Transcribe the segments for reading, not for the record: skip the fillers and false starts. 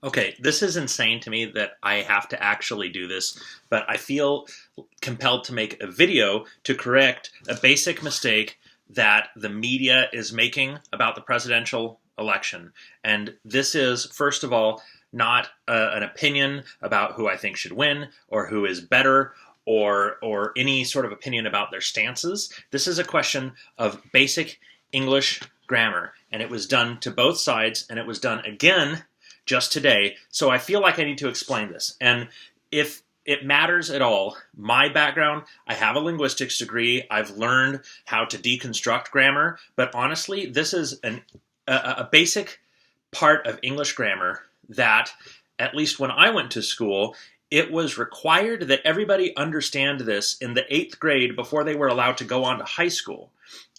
Okay, this is insane to me that I have to actually do this, but I feel compelled to make a video to correct a basic mistake that the media is making about the presidential election. And this is, first of all, not an opinion about who I think should win or who is better or any sort of opinion about their stances. This is a question of basic English grammar, and it was done to both sides, and it was done again just today. So I feel like I need to explain this. And if it matters at all, my background, I have a linguistics degree. I've learned how to deconstruct grammar. But honestly, this is a basic part of English grammar that, at least when I went to school, it was required that everybody understand this in the 8th grade before they were allowed to go on to high school.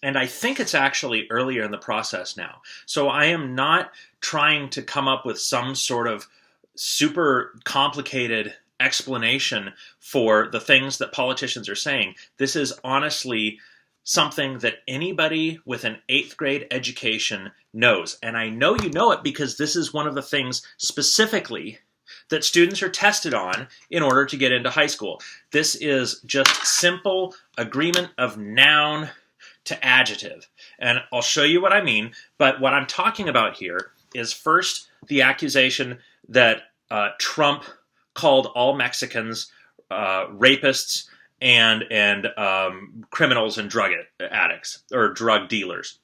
And I think it's actually earlier in the process now. So I am not trying to come up with some sort of super complicated explanation for the things that politicians are saying. This is honestly something that anybody with an 8th grade education knows. And I know you know it because this is one of the things specifically that students are tested on in order to get into high school. This is just simple agreement of noun to adjective. And I'll show you what I mean, but what I'm talking about here is first the accusation that Trump called all Mexicans rapists and criminals and drug addicts or drug dealers.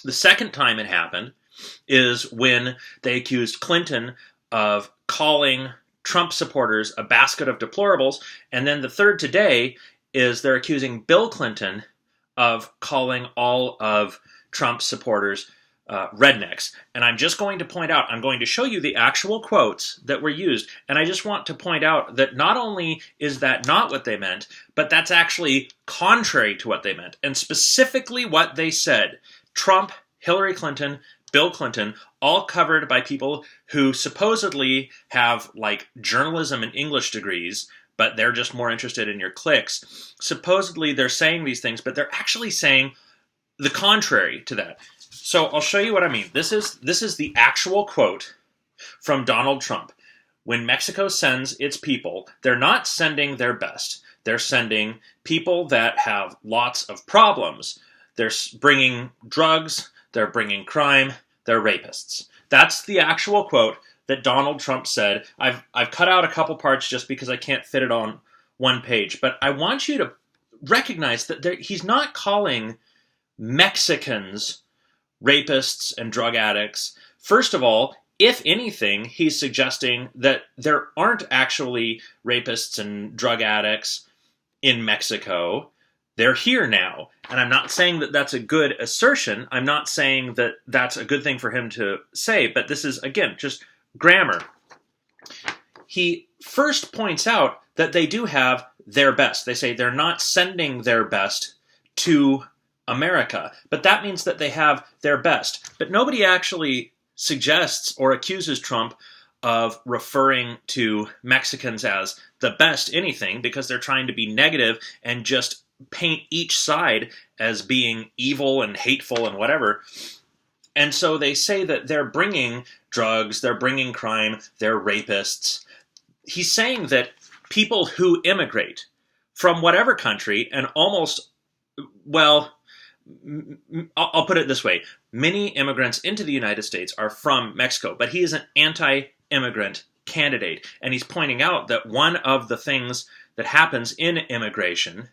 The second time it happened is when they accused Clinton of calling Trump supporters a basket of deplorables, and then the third today is they're accusing Bill Clinton of calling all of Trump's supporters rednecks. And I'm just going to point out, I'm going to show you the actual quotes that were used, and I just want to point out that not only is that not what they meant, but that's actually contrary to what they meant, and specifically what they said. Trump, Hillary Clinton, Bill Clinton, all covered by people who supposedly have like journalism and English degrees, but they're just more interested in your clicks. Supposedly they're saying these things, but they're actually saying the contrary to that. So I'll show you what I mean. This is the actual quote from Donald Trump. When Mexico sends its people, they're not sending their best. They're sending people that have lots of problems. They're bringing drugs, they're bringing crime, they're rapists. That's the actual quote that Donald Trump said. I've cut out a couple parts just because I can't fit it on one page, but I want you to recognize that he's not calling Mexicans rapists and drug addicts. First of all, if anything, he's suggesting that there aren't actually rapists and drug addicts in Mexico. They're here now. And I'm not saying that that's a good assertion. I'm not saying that that's a good thing for him to say, but this is, again, just grammar. He first points out that they do have their best. They say they're not sending their best to America, but that means that they have their best. But nobody actually suggests or accuses Trump of referring to Mexicans as the best anything, because they're trying to be negative and just paint each side as being evil and hateful and whatever. And so they say that they're bringing drugs, they're bringing crime, they're rapists. He's saying that people who immigrate from whatever country, and almost, well, I'll put it this way, many immigrants into the United States are from Mexico, but he is an anti-immigrant candidate. And he's pointing out that one of the things that happens in immigration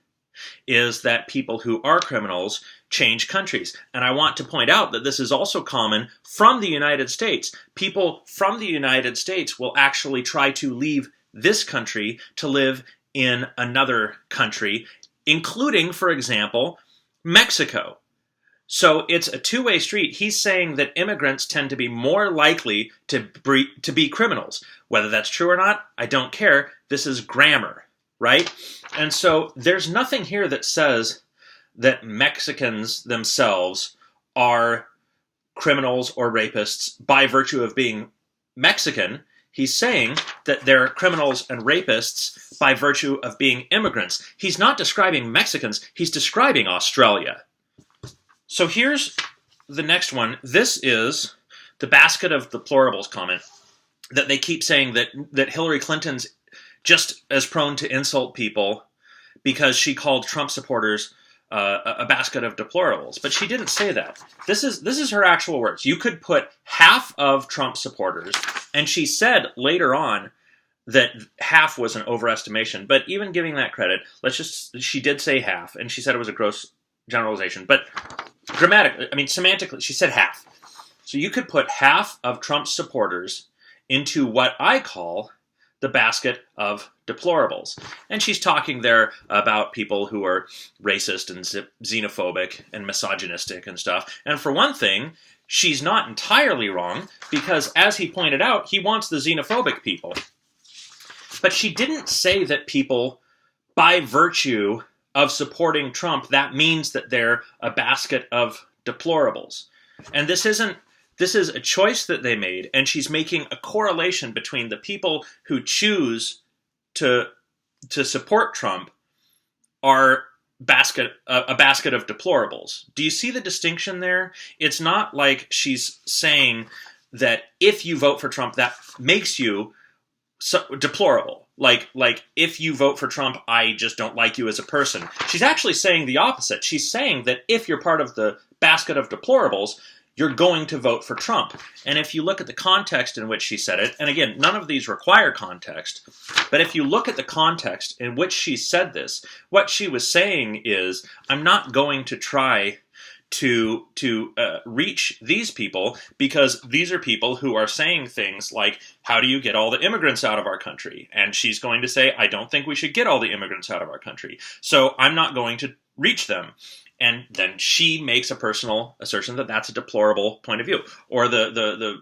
is that people who are criminals change countries. And I want to point out that this is also common from the United States. People from the United States will actually try to leave this country to live in another country, including, for example, Mexico. So it's a two-way street. He's saying that immigrants tend to be more likely to be criminals. Whether that's true or not, I don't care. This is grammar, right? And so there's nothing here that says that Mexicans themselves are criminals or rapists by virtue of being Mexican. He's saying that they're criminals and rapists by virtue of being immigrants. He's not describing Mexicans, he's describing Australia. So here's the next one. This is the basket of deplorables comment. that they keep saying that Hillary Clinton's just as prone to insult people because she called Trump supporters a basket of deplorables. But she didn't say that. This is her actual words. You could put half of Trump supporters, and she said later on that half was an overestimation. But even giving that credit, she did say half, and she said it was a gross generalization. But grammatically, I mean, semantically, she said half. So you could put half of Trump's supporters into what I call the basket of deplorables. And she's talking there about people who are racist and xenophobic and misogynistic and stuff. And for one thing, she's not entirely wrong, because as he pointed out, he wants the xenophobic people. But she didn't say that people, by virtue of supporting Trump, that means that they're a basket of deplorables. And this is a choice that they made, and she's making a correlation between the people who choose to support Trump are a basket of deplorables. Do you see the distinction there? It's not like she's saying that if you vote for Trump, that makes you deplorable. Like if you vote for Trump, I just don't like you as a person. She's actually saying the opposite. She's saying that if you're part of the basket of deplorables, you're going to vote for Trump. And if you look at the context in which she said it, and again, none of these require context, but if you look at the context in which she said this, what she was saying is, I'm not going to try to reach these people, because these are people who are saying things like, how do you get all the immigrants out of our country? And she's going to say, I don't think we should get all the immigrants out of our country. So I'm not going to reach them. And then she makes a personal assertion that that's a deplorable point of view. Or the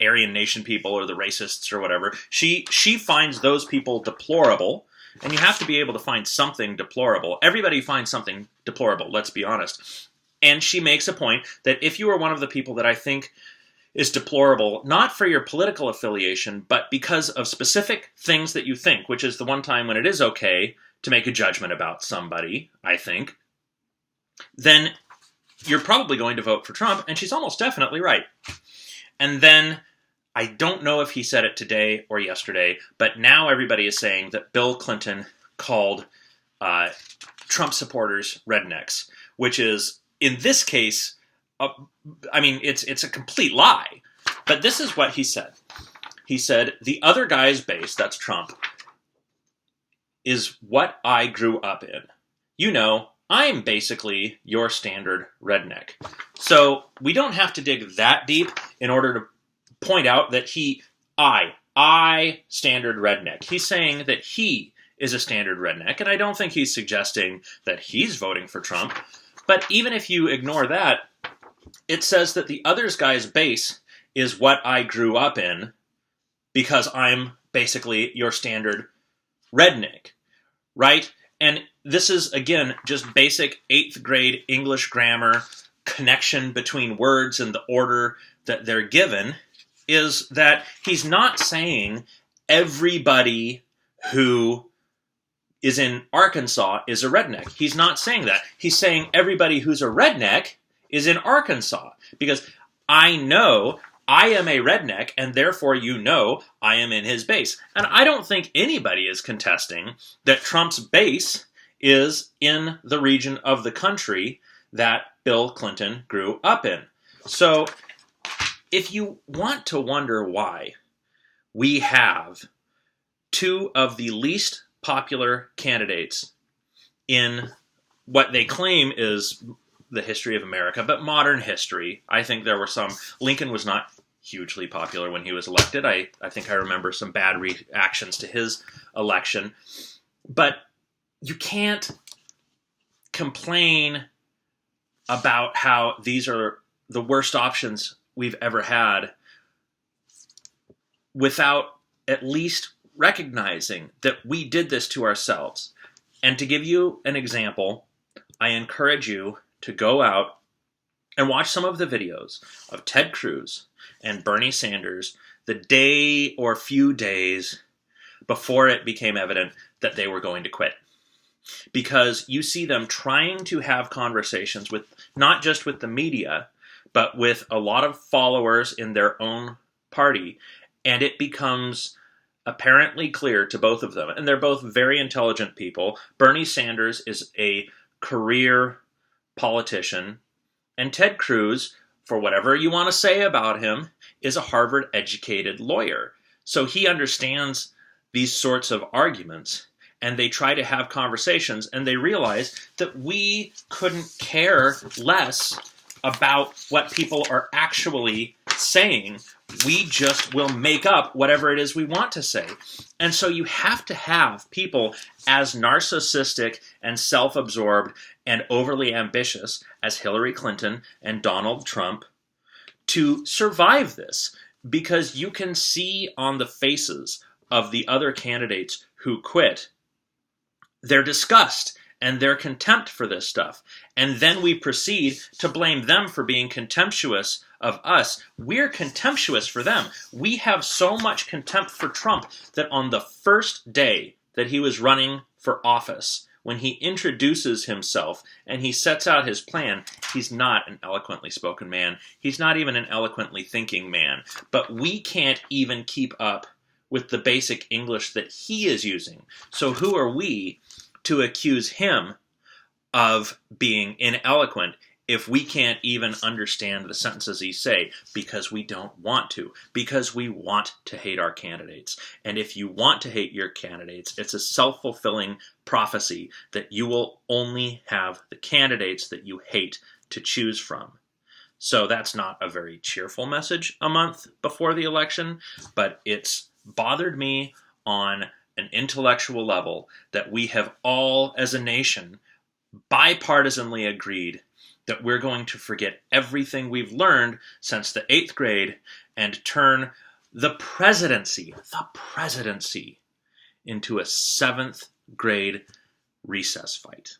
Aryan Nation people, or the racists, or whatever. She finds those people deplorable, and you have to be able to find something deplorable. Everybody finds something deplorable, let's be honest. And she makes a point that if you are one of the people that I think is deplorable, not for your political affiliation, but because of specific things that you think, which is the one time when it is okay to make a judgment about somebody, I think, then you're probably going to vote for Trump, and she's almost definitely right. And then, I don't know if he said it today or yesterday, but now everybody is saying that Bill Clinton called Trump supporters rednecks, which is, in this case, it's a complete lie. But this is what he said. He said, the other guy's base, that's Trump, is what I grew up in. You know, I'm basically your standard redneck. So we don't have to dig that deep in order to point out that I standard redneck. He's saying that he is a standard redneck, and I don't think he's suggesting that he's voting for Trump. But even if you ignore that, it says that the other guy's base is what I grew up in, because I'm basically your standard redneck, right? And this is, again, just basic 8th grade English grammar, connection between words and the order that they're given, is that he's not saying everybody who is in Arkansas is a redneck. He's not saying that. He's saying everybody who's a redneck is in Arkansas. Because I know I am a redneck, and therefore you know I am in his base. And I don't think anybody is contesting that Trump's base is in the region of the country that Bill Clinton grew up in. So if you want to wonder why we have two of the least popular candidates in what they claim is the history of America, but modern history. I think there were some. Lincoln was not hugely popular when he was elected. I think I remember some bad reactions to his election. But you can't complain about how these are the worst options we've ever had without at least recognizing that we did this to ourselves. And to give you an example, I encourage you to go out and watch some of the videos of Ted Cruz and Bernie Sanders the day or few days before it became evident that they were going to quit. Because you see them trying to have conversations with, not just with the media, but with a lot of followers in their own party. And it becomes apparently clear to both of them, and they're both very intelligent people. Bernie Sanders is a career politician, and Ted Cruz, for whatever you want to say about him, is a Harvard-educated lawyer. So he understands these sorts of arguments, and they try to have conversations, and they realize that we couldn't care less about what people are actually saying. We just will make up whatever it is we want to say. And so you have to have people as narcissistic and self-absorbed and overly ambitious as Hillary Clinton and Donald Trump to survive this, because you can see on the faces of the other candidates who quit their disgust and their contempt for this stuff. And then we proceed to blame them for being contemptuous of us. We're contemptuous for them. We have so much contempt for Trump that on the first day that he was running for office, when he introduces himself and he sets out his plan, he's not an eloquently spoken man. He's not even an eloquently thinking man. But we can't even keep up with the basic English that he is using. So who are we to accuse him of being ineloquent if we can't even understand the sentences he say? Because we don't want to. Because we want to hate our candidates. And if you want to hate your candidates, it's a self-fulfilling prophecy that you will only have the candidates that you hate to choose from. So that's not a very cheerful message a month before the election, but it's bothered me on an intellectual level that we have all, as a nation, bipartisanly agreed that we're going to forget everything we've learned since the 8th grade and turn the presidency into a 7th grade recess fight.